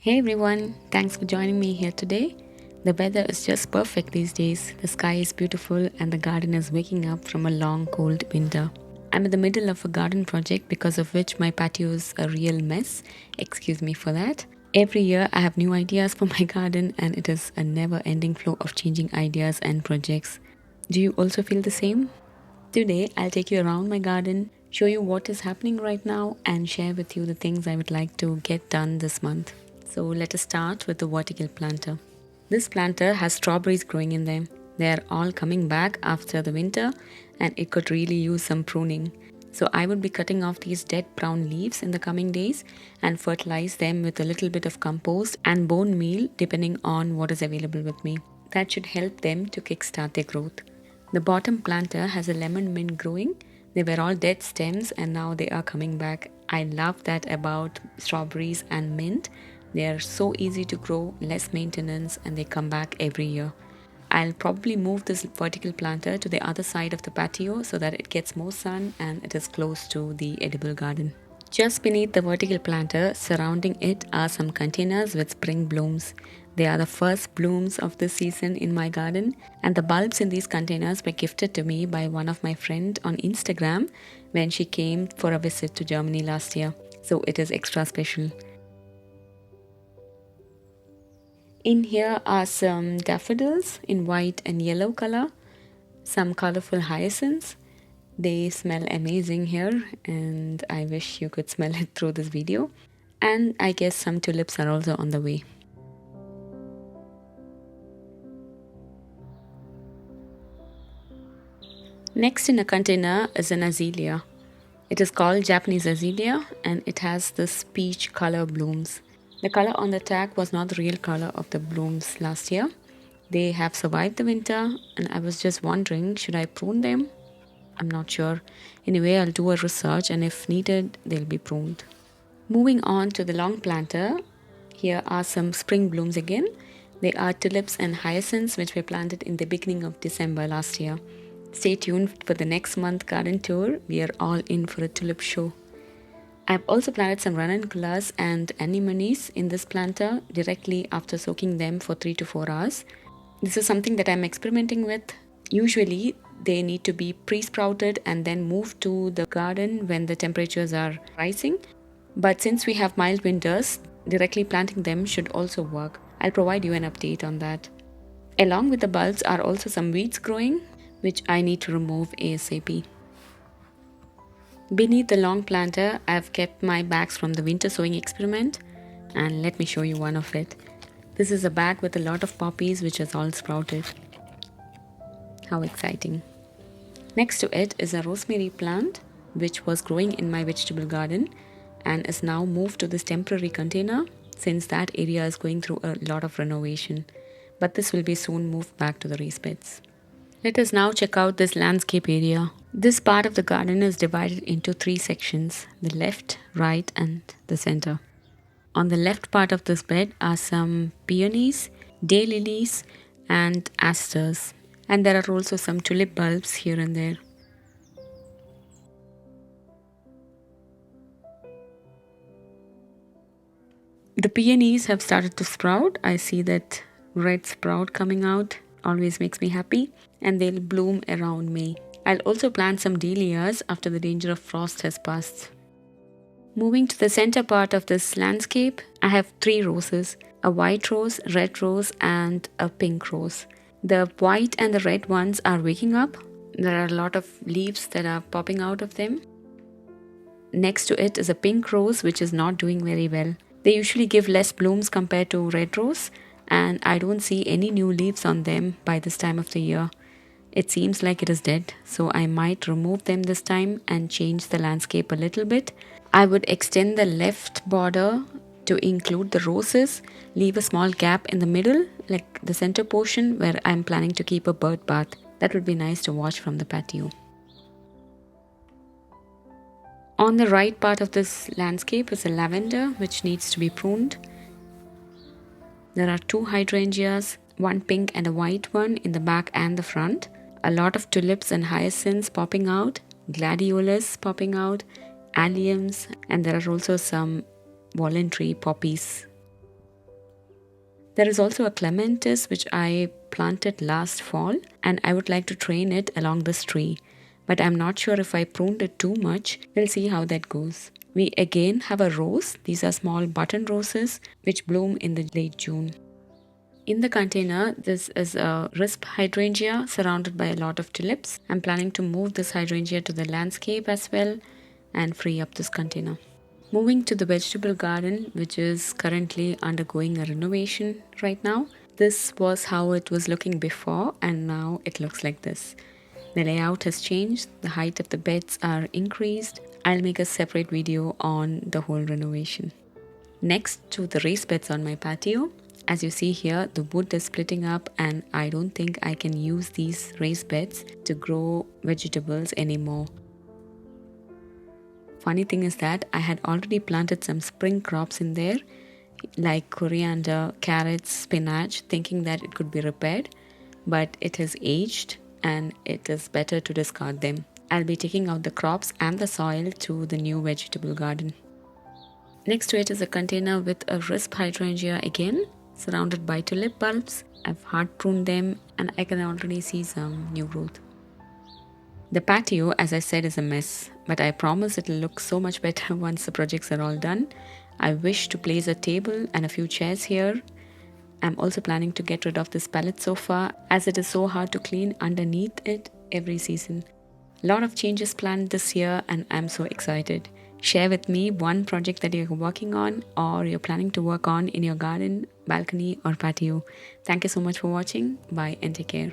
Hey everyone, thanks for joining me here today. The weather is just perfect these days. The sky is beautiful and the garden is waking up from a long cold winter. I'm in the middle of a garden project because of which my patio is a real mess. Excuse me for that. Every year I have new ideas for my garden and it is a never ending flow of changing ideas and projects. Do you also feel the same? Today, I'll take you around my garden, show you what is happening right now, and share with you the things I would like to get done this month. So, let us start with the vertical planter. This planter has strawberries growing in them. They are all coming back after the winter, and it could really use some pruning. So, I would be cutting off these dead brown leaves in the coming days and fertilize them with a little bit of compost and bone meal depending on what is available with me. That should help them to kickstart their growth. The bottom planter has a lemon mint growing. They were all dead stems and now they are coming back. I love that about strawberries and mint. They are so easy to grow, less maintenance, and they come back every year. I'll probably move this vertical planter to the other side of the patio so that it gets more sun and it is close to the edible garden. Just beneath the vertical planter, surrounding it are some containers with spring blooms. They are the first blooms of this season in my garden, and the bulbs in these containers were gifted to me by one of my friends on Instagram when she came for a visit to Germany last year. So it is extra special. In here are some daffodils in white and yellow color, some colorful hyacinths. They smell amazing here, and I wish you could smell it through this video. And I guess some tulips are also on the way. Next in a container is an azalea. It is called Japanese azalea and it has this peach color blooms. The color on the tag was not the real color of the blooms last year. They have survived the winter and I was just wondering, should I prune them? I'm not sure. Anyway, I'll do a research and if needed, they'll be pruned. Moving on to the long planter, here are some spring blooms again. They are tulips and hyacinths which were planted in the beginning of December last year. Stay tuned for the next month garden tour. We are all in for a tulip show. I've also planted some ranunculus and anemones in this planter directly after soaking them for 3 to 4 hours. This is something that I'm experimenting with. Usually, they need to be pre-sprouted and then moved to the garden when the temperatures are rising. But since we have mild winters, directly planting them should also work. I'll provide you an update on that. Along with the bulbs are also some weeds growing, which I need to remove ASAP. Beneath the long planter, I've kept my bags from the winter sowing experiment, and let me show you one of it. This is a bag with a lot of poppies which has all sprouted. How exciting. Next to it is a rosemary plant which was growing in my vegetable garden and is now moved to this temporary container since that area is going through a lot of renovation. But this will be soon moved back to the raised beds. Let us now check out this landscape area. This part of the garden is divided into 3 sections, the left, right and the center. On the left part of this bed are some peonies, daylilies and asters. And there are also some tulip bulbs here and there. The peonies have started to sprout. I see that red sprout coming out. Always makes me happy. And they'll bloom around May. I'll also plant some dahlias after the danger of frost has passed. Moving to the center part of this landscape, I have 3 roses. A white rose, red rose and a pink rose. The white and the red ones are waking up. There are a lot of leaves that are popping out of them. Next to it is a pink rose which is not doing very well. They usually give less blooms compared to red rose and I don't see any new leaves on them by this time of the year. It seems like it is dead, so I might remove them this time and change the landscape a little bit. I would extend the left border to include the roses, leave a small gap in the middle, like the center portion where I'm planning to keep a bird bath. That would be nice to watch from the patio. On the right part of this landscape is a lavender which needs to be pruned. There are 2 hydrangeas, one pink and a white one in the back and the front. A lot of tulips and hyacinths popping out, gladiolus popping out, alliums, and there are also some voluntary poppies. There is also a clematis which I planted last fall, and I would like to train it along this tree. But I'm not sure if I pruned it too much. We'll see how that goes. We again have a rose. These are small button roses which bloom in the late June. In the container, this is a wisp hydrangea surrounded by a lot of tulips. I'm planning to move this hydrangea to the landscape as well and free up this container. Moving to the vegetable garden, which is currently undergoing a renovation right now. This was how it was looking before, and now it looks like this. The layout has changed, the height of the beds are increased. I'll make a separate video on the whole renovation. Next to the raised beds on my patio, as you see here, the wood is splitting up, and I don't think I can use these raised beds to grow vegetables anymore. Funny thing is that I had already planted some spring crops in there, like coriander, carrots, spinach, thinking that it could be repaired, but it has aged and it is better to discard them. I'll be taking out the crops and the soil to the new vegetable garden. Next to it is a container with a wisp hydrangea again, surrounded by tulip bulbs. I've hard pruned them and I can already see some new growth. The patio, as I said, is a mess, but I promise it'll look so much better once the projects are all done. I wish to place a table and a few chairs here. I'm also planning to get rid of this pallet sofa as it is so hard to clean underneath it every season. A lot of changes planned this year and I'm so excited. Share with me one project that you're working on or you're planning to work on in your garden, balcony or patio. Thank you so much for watching. Bye and take care.